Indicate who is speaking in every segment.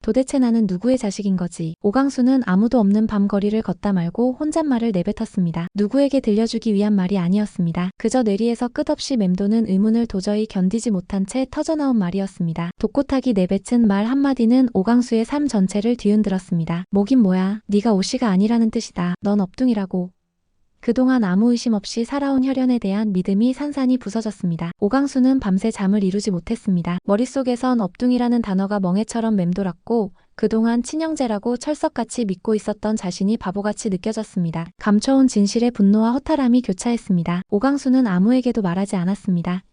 Speaker 1: 도대체 나는 누구의 자식인 거지? 오강수는 아무도 없는 밤거리를 걷다 말고 혼잣말을 내뱉었습니다. 누구에게 들려주기 위한 말이 아니었습니다. 그저 뇌리에서 끝없이 맴도는 의문을 도저히 견디지 못한 채 터져나온 말이었습니다. 독고탁이 내뱉은 말 한마디는 오강수의 삶 전체를 뒤흔들었습니다. 뭐긴 뭐야. 네가 오씨가 아니라는 뜻이다. 넌 업둥이라고. 그동안 아무 의심 없이 살아온 혈연에 대한 믿음이 산산이 부서졌습니다. 오강수는 밤새 잠을 이루지 못했습니다. 머릿속에선 업둥이라는 단어가 멍해처럼 맴돌았고 그동안 친형제라고 철석같이 믿고 있었던 자신이 바보같이 느껴졌습니다. 감춰온 진실의 분노와 허탈함이 교차했습니다. 오강수는 아무에게도 말하지 않았습니다.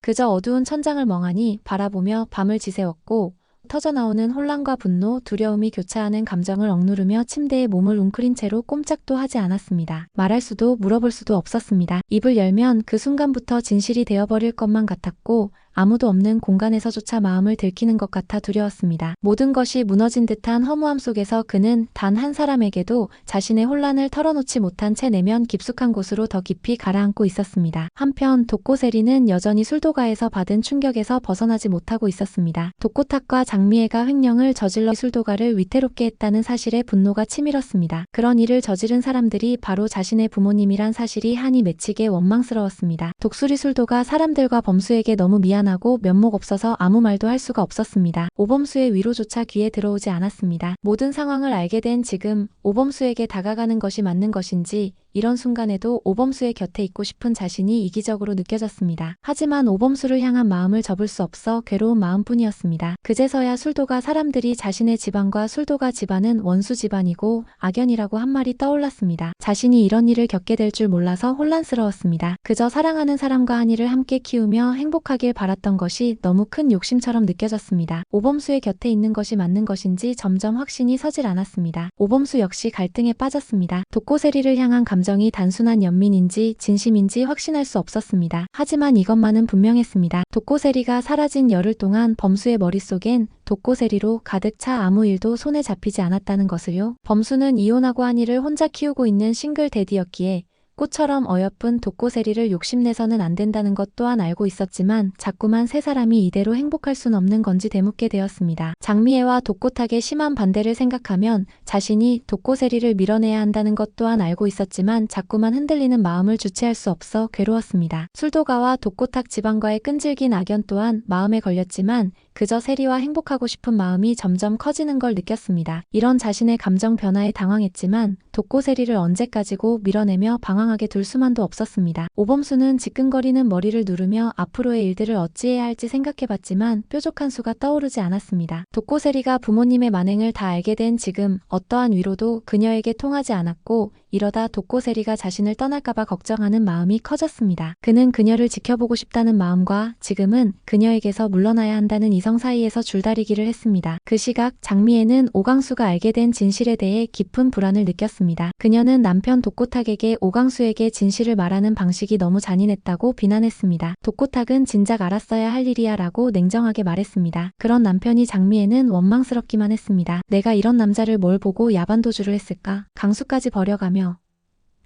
Speaker 1: 그저 어두운 천장을 멍하니 바라보며 밤을 지새웠고 터져나오는 혼란과 분노, 두려움이 교차하는 감정을 억누르며 침대에 몸을 웅크린 채로 꼼짝도 하지 않았습니다. 말할 수도 물어볼 수도 없었습니다. 입을 열면 그 순간부터 진실이 되어버릴 것만 같았고 아무도 없는 공간에서조차 마음을 들키는 것 같아 두려웠습니다. 모든 것이 무너진 듯한 허무함 속에서 그는 단 한 사람에게도 자신의 혼란을 털어놓지 못한 채 내면 깊숙한 곳으로 더 깊이 가라앉고 있었습니다. 한편 독고세리는 여전히 술도가에서 받은 충격에서 벗어나지 못하고 있었습니다. 독고탁과 장미애가 횡령을 저질러 술도가를 위태롭게 했다는 사실에 분노가 치밀었습니다. 그런 일을 저지른 사람들이 바로 자신의 부모님이란 사실이 한이 맺히게 원망스러웠습니다. 독수리 술도가 사람들과 범수에게 너무 미안하고 면목 없어서 아무 말도 할 수가 없었습니다. 오범수의 위로조차 귀에 들어오지 않았습니다. 모든 상황을 알게 된 지금 오범수에게 다가가는 것이 맞는 것인지 이런 순간에도 오범수의 곁에 있고 싶은 자신이 이기적으로 느껴졌습니다. 하지만 오범수를 향한 마음을 접을 수 없어 괴로운 마음뿐이었습니다. 그제서야 술도가 사람들이 자신의 집안과 술도가 집안은 원수 집안이고 악연이라고 한 말이 떠올랐습니다. 자신이 이런 일을 겪게 될 줄 몰라서 혼란스러웠습니다. 그저 사랑하는 사람과 한 일을 함께 키우며 행복하길 바랐던 것이 너무 큰 욕심처럼 느껴졌습니다. 오범수의 곁에 있는 것이 맞는 것인지 점점 확신이 서질 않았습니다. 오범수 역시 갈등에 빠졌습니다. 독고세리를 향한 감정이 단순한 연민인지 진심인지 확신할 수 없었습니다. 하지만 이것만은 분명했습니다. 독고세리가 사라진 열흘 동안 범수의 머릿속엔 독고세리로 가득 차 아무 일도 손에 잡히지 않았다는 것을요. 범수는 이혼하고 한 일을 혼자 키우고 있는 싱글 대디였기에 꽃처럼 어여쁜 독고세리를 욕심내서는 안 된다는 것 또한 알고 있었지만 자꾸만 세 사람이 이대로 행복할 순 없는 건지 되묻게 되었습니다. 장미애와 독고탁의 심한 반대를 생각하면 자신이 독고세리를 밀어내야 한다는 것 또한 알고 있었지만 자꾸만 흔들리는 마음을 주체할 수 없어 괴로웠습니다. 술도가와 독고탁 집안과의 끈질긴 악연 또한 마음에 걸렸지만 그저 세리와 행복하고 싶은 마음이 점점 커지는 걸 느꼈습니다. 이런 자신의 감정 변화에 당황했지만 독고세리를 언제까지고 밀어내며 방황하게 둘 수만도 없었습니다. 오범수는 지끈거리는 머리를 누르며 앞으로의 일들을 어찌해야 할지 생각해봤지만 뾰족한 수가 떠오르지 않았습니다. 독고세리가 부모님의 만행을 다 알게 된 지금 어떠한 위로도 그녀에게 통하지 않았고 이러다 독고세리가 자신을 떠날까봐 걱정하는 마음이 커졌습니다. 그는 그녀를 지켜보고 싶다는 마음과 지금은 그녀에게서 물러나야 한다는 이성 사이에서 줄다리기를 했습니다. 그 시각 장미애는 오강수가 알게 된 진실에 대해 깊은 불안을 느꼈습니다. 그녀는 남편 독고탁에게 오강수에게 진실을 말하는 방식이 너무 잔인했다고 비난했습니다. 독고탁은 진작 알았어야 할 일이야 라고 냉정하게 말했습니다. 그런 남편이 장미애는 원망스럽기만 했습니다. 내가 이런 남자를 뭘 보고 야반도주를 했을까? 강수까지 버려가며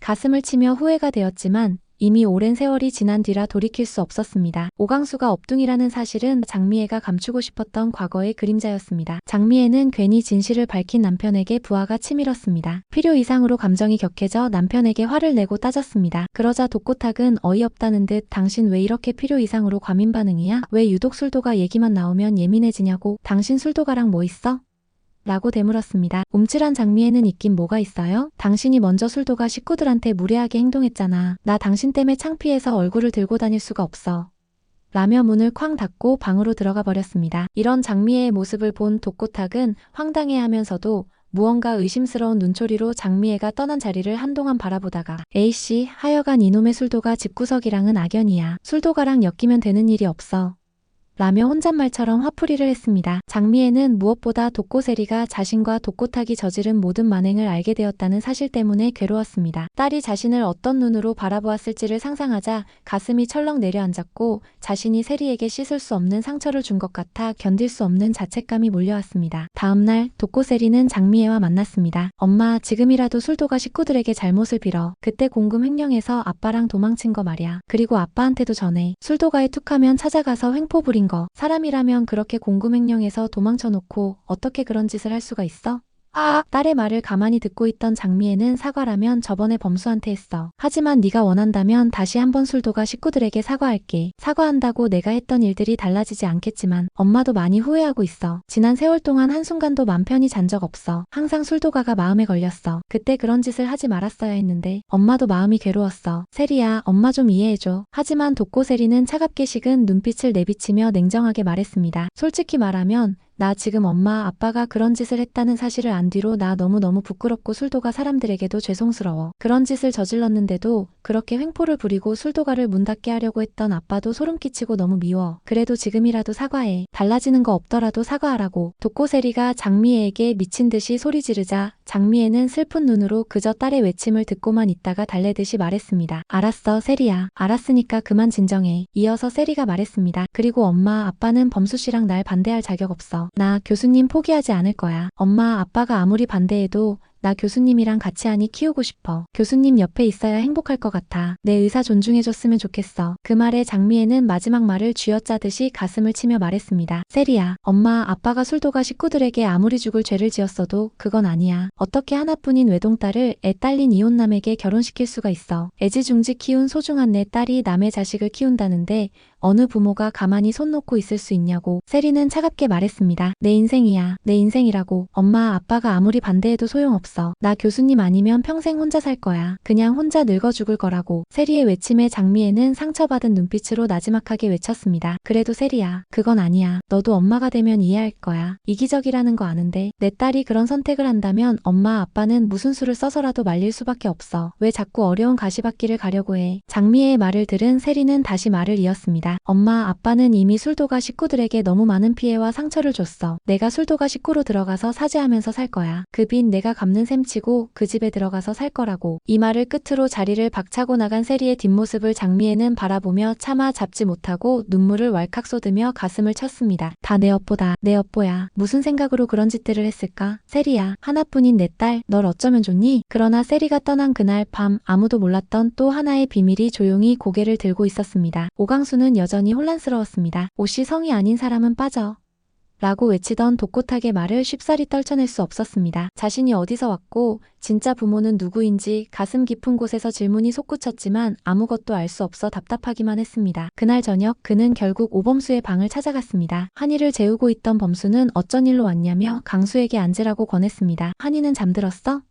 Speaker 1: 가슴을 치며 후회가 되었지만 이미 오랜 세월이 지난 뒤라 돌이킬 수 없었습니다. 오강수가 업둥이라는 사실은 장미애가 감추고 싶었던 과거의 그림자였습니다. 장미애는 괜히 진실을 밝힌 남편에게 부하가 치밀었습니다. 필요 이상으로 감정이 격해져 남편에게 화를 내고 따졌습니다. 그러자 독고탁은 어이없다는 듯 당신 왜 이렇게 필요 이상으로 과민 반응이야? 왜 유독 술도가 얘기만 나오면 예민해지냐고? 당신 술도가랑 뭐 있어? 라고 되물었습니다. 움찔한 장미애는 있긴 뭐가 있어요? 당신이 먼저 술도가 식구들한테 무례하게 행동했잖아. 나 당신 때문에 창피해서 얼굴을 들고 다닐 수가 없어. 라며 문을 쾅 닫고 방으로 들어가 버렸습니다. 이런 장미애의 모습을 본 독고탁은 황당해하면서도 무언가 의심스러운 눈초리로 장미애가 떠난 자리를 한동안 바라보다가 에이씨 하여간 이놈의 술도가 집구석이랑은 악연이야. 술도가랑 엮이면 되는 일이 없어. 라며 혼잣말처럼 화풀이를 했습니다. 장미애는 무엇보다 독고세리가 자신과 독고탁이 저지른 모든 만행을 알게 되었다는 사실 때문에 괴로웠습니다. 딸이 자신을 어떤 눈으로 바라보았을지를 상상하자 가슴이 철렁 내려앉았고 자신이 세리에게 씻을 수 없는 상처를 준 것 같아 견딜 수 없는 자책감이 몰려왔습니다. 다음날 독고세리는 장미애와 만났습니다. 엄마, 지금이라도 술도가 식구들에게 잘못을 빌어. 그때 공금 횡령해서 아빠랑 도망친 거 말이야. 그리고 아빠한테도 전해. 술도가에 툭하면 찾아가서 횡포 부린 증거. 사람이라면 그렇게 공금횡령해서 도망쳐놓고 어떻게 그런 짓을 할 수가 있어? 딸의 말을 가만히 듣고 있던 장미애는 사과라면 저번에 범수한테 했어. 하지만 네가 원한다면 다시 한번 술도가 식구들에게 사과할게. 사과한다고 내가 했던 일들이 달라지지 않겠지만 엄마도 많이 후회하고 있어. 지난 세월 동안 한순간도 맘 편히 잔 적 없어. 항상 술도가가 마음에 걸렸어. 그때 그런 짓을 하지 말았어야 했는데 엄마도 마음이 괴로웠어. 세리야, 엄마 좀 이해해줘. 하지만 독고세리는 차갑게 식은 눈빛을 내비치며 냉정하게 말했습니다. 솔직히 말하면 나 지금 엄마 아빠가 그런 짓을 했다는 사실을 안 뒤로 나 너무너무 부끄럽고 술도가 사람들에게도 죄송스러워. 그런 짓을 저질렀는데도 그렇게 횡포를 부리고 술도가를 문 닫게 하려고 했던 아빠도 소름 끼치고 너무 미워. 그래도 지금이라도 사과해. 달라지는 거 없더라도 사과하라고. 독고세리가 장미애에게 미친 듯이 소리 지르자 장미애는 슬픈 눈으로 그저 딸의 외침을 듣고만 있다가 달래듯이 말했습니다. 알았어, 세리야. 알았으니까 그만 진정해. 이어서 세리가 말했습니다. 그리고 엄마 아빠는 범수씨랑 날 반대할 자격 없어. 나 교수님 포기하지 않을 거야. 엄마 아빠가 아무리 반대해도 나 교수님이랑 같이 하니 키우고 싶어. 교수님 옆에 있어야 행복할 것 같아. 내 의사 존중해줬으면 좋겠어. 그 말에 장미애는 마지막 말을 쥐어짜듯이 가슴을 치며 말했습니다. 세리야, 엄마 아빠가 술도가 식구들에게 아무리 죽을 죄를 지었어도 그건 아니야. 어떻게 하나뿐인 외동딸을 애 딸린 이혼남에게 결혼시킬 수가 있어. 애지중지 키운 소중한 내 딸이 남의 자식을 키운다는데 어느 부모가 가만히 손 놓고 있을 수 있냐고. 세리는 차갑게 말했습니다. 내 인생이야. 내 인생이라고. 엄마 아빠가 아무리 반대해도 소용없어. 나 교수님 아니면 평생 혼자 살 거야. 그냥 혼자 늙어 죽을 거라고. 세리의 외침에 장미애는 상처받은 눈빛으로 나지막하게 외쳤습니다. 그래도 세리야, 그건 아니야. 너도 엄마가 되면 이해할 거야. 이기적이라는 거 아는데 내 딸이 그런 선택을 한다면 엄마 아빠는 무슨 수를 써서라도 말릴 수밖에 없어. 왜 자꾸 어려운 가시밭길을 가려고 해. 장미애의 말을 들은 세리는 다시 말을 이었습니다. 엄마 아빠는 이미 술도가 식구들에게 너무 많은 피해와 상처를 줬어. 내가 술도가 식구로 들어가서 사죄하면서 살 거야. 그 빚 내가 갚는 셈치고 그 집에 들어가서 살 거라고. 이 말을 끝으로 자리를 박차고 나간 세리의 뒷모습을 장미애는 바라보며 차마 잡지 못하고 눈물을 왈칵 쏟으며 가슴을 쳤습니다. 다 내 업보다. 내 업보야. 무슨 생각으로 그런 짓들을 했을까? 세리야, 하나뿐인 내 딸, 널 어쩌면 좋니? 그러나 세리가 떠난 그날 밤 아무도 몰랐던 또 하나의 비밀이 조용히 고개를 들고 있었습니다. 오강수는 여전히 혼란스러웠습니다. 옷이 성이 아닌 사람은 빠져. 라고 외치던 독고탁의 말을 쉽사리 떨쳐낼 수 없었습니다. 자신이 어디서 왔고 진짜 부모는 누구인지 가슴 깊은 곳에서 질문이 솟구쳤지만 아무것도 알 수 없어 답답하기만 했습니다. 그날 저녁 그는 결국 오범수의 방을 찾아갔습니다. 한이를 재우고 있던 범수는 어쩐 일로 왔냐며 강수에게 앉으라고 권했습니다. 한이는 잠들었어?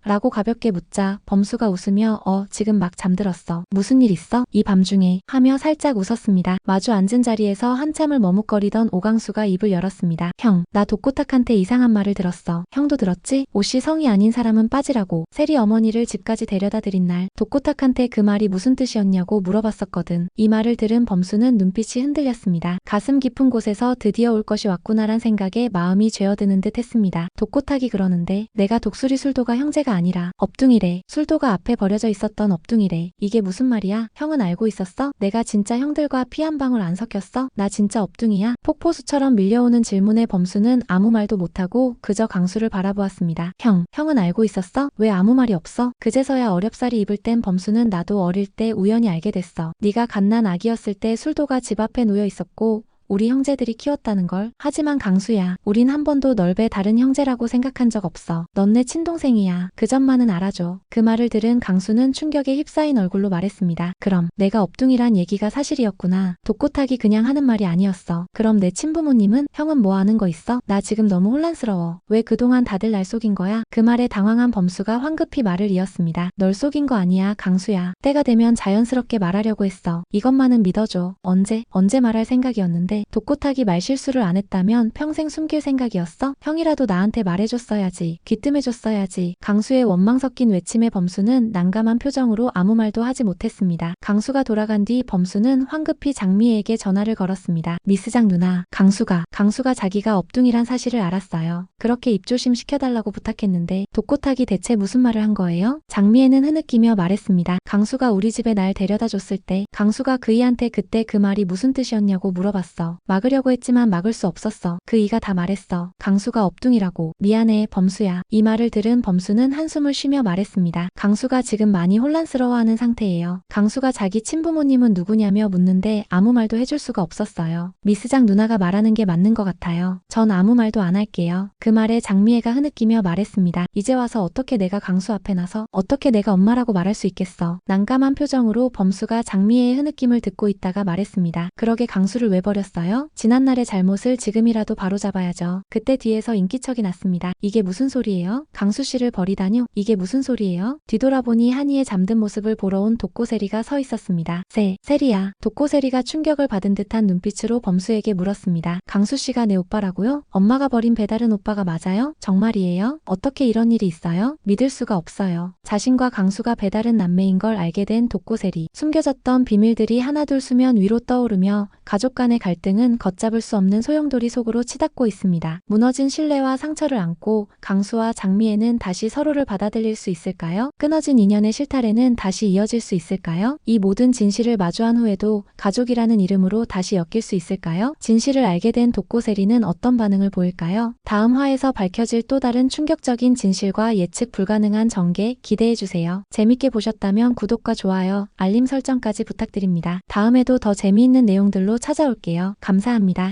Speaker 1: 라고 가볍게 묻자 범수가 웃으며 지금 막 잠들었어. 무슨 일 있어? 이 밤중에 하며 살짝 웃었습니다. 마주 앉은 자리에서 한참을 머뭇거리던 오강수가 입을 열었습니다. 형, 나 독고탁한테 이상한 말을 들었어. 형도 들었지? 옷이 성이 아닌 사람은 빠지라고. 세리 어머니를 집까지 데려다 드린 날 독고탁한테 그 말이 무슨 뜻이었냐고 물어봤었거든. 이 말을 들은 범수는 눈빛이 흔들렸습니다. 가슴 깊은 곳에서 드디어 올 것이 왔구나란 생각에 마음이 죄어드는 듯 했습니다. 독고탁이 그러는데 내가 독수리 술도가 형제가 아니라 업둥이래. 술도가 앞에 버려져 있었던 업둥이래. 이게 무슨 말이야? 형은 알고 있었어? 내가 진짜 형들과 피 한 방울 안 섞였어? 나 진짜 업둥이야? 폭포수처럼 밀려오는 질문에 범수는 아무 말도 못하고 그저 강수를 바라보았습니다. 형은 알고 있었어? 왜 아무 말이 없어? 그제서야 어렵사리 입을 땐 범수는 나도 어릴 때 우연히 알게 됐어. 네가 갓난 아기였을 때 술도가 집 앞에 놓여 있었고 우리 형제들이 키웠다는 걸. 하지만 강수야, 우린 한 번도 널 배 다른 형제라고 생각한 적 없어. 넌 내 친동생이야. 그 점만은 알아줘. 그 말을 들은 강수는 충격에 휩싸인 얼굴로 말했습니다. 그럼 내가 업둥이란 얘기가 사실이었구나. 독고탁이 그냥 하는 말이 아니었어. 그럼 내 친부모님은? 형은 뭐 아는 거 있어? 나 지금 너무 혼란스러워. 왜 그동안 다들 날 속인 거야? 그 말에 당황한 범수가 황급히 말을 이었습니다. 널 속인 거 아니야, 강수야. 때가 되면 자연스럽게 말하려고 했어. 이것만은 믿어줘. 언제 말할 생각이었는데 독고탁이 말실수를 안 했다면 평생 숨길 생각이었어? 형이라도 나한테 말해줬어야지. 귀뜸해줬어야지. 강수의 원망 섞인 외침에 범수는 난감한 표정으로 아무 말도 하지 못했습니다. 강수가 돌아간 뒤 범수는 황급히 장미애에게 전화를 걸었습니다. 미스장 누나, 강수가 자기가 업둥이란 사실을 알았어요. 그렇게 입조심 시켜달라고 부탁했는데 독고탁이 대체 무슨 말을 한 거예요? 장미애는 흐느끼며 말했습니다. 강수가 우리 집에 날 데려다 줬을 때 강수가 그이한테 그때 그 말이 무슨 뜻이었냐고 물어봤어. 있었어. 막으려고 했지만 막을 수 없었어. 그 이가 다 말했어. 강수가 엎둥이라고. 미안해, 범수야. 이 말을 들은 범수는 한숨을 쉬며 말했습니다. 강수가 지금 많이 혼란스러워하는 상태예요. 강수가 자기 친부모님은 누구냐며 묻는데 아무 말도 해줄 수가 없었어요. 미스장 누나가 말하는 게 맞는 것 같아요. 전 아무 말도 안 할게요. 그 말에 장미애가 흐느끼며 말했습니다. 이제 와서 어떻게 내가 강수 앞에 나서 어떻게 내가 엄마라고 말할 수 있겠어. 난감한 표정으로 범수가 장미애의 흐느낌을 듣고 있다가 말했습니다. 그러게 강수를 왜 버렸어요? 지난날의 잘못을 지금이라도 바로잡아야죠. 그때 뒤에서 인기척이 났습니다. 이게 무슨 소리예요? 강수 씨를 버리다뇨? 이게 무슨 소리예요? 뒤돌아보니 한이의 잠든 모습을 보러 온 독고세리가 서 있었습니다. 세리야. 독고세리가 충격을 받은 듯한 눈빛으로 범수에게 물었습니다. 강수 씨가 내 오빠라고요? 엄마가 버린 배다른 오빠가 맞아요? 정말이에요? 어떻게 이런 일이 있어요? 믿을 수가 없어요. 자신과 강수가 배다른 남매인 걸 알게 된 독고세리. 숨겨졌던 비밀들이 하나둘 수면 위로 떠오르며 가족 간의 갈등은 걷잡을 수 없는 소용돌이 속으로 치닫고 있습니다. 무너진 신뢰와 상처를 안고 강수와 장미애는 다시 서로를 받아들일 수 있을까요? 끊어진 인연의 실타래는 다시 이어질 수 있을까요? 이 모든 진실을 마주한 후에도 가족이라는 이름으로 다시 엮일 수 있을까요? 진실을 알게 된 독고세리는 어떤 반응을 보일까요? 다음 화에서 밝혀질 또 다른 충격적인 진실과 예측 불가능한 전개 기대해주세요. 재밌게 보셨다면 구독과 좋아요, 알림 설정까지 부탁드립니다. 다음에도 더 재미있는 내용들로 찾아올게요. 감사합니다.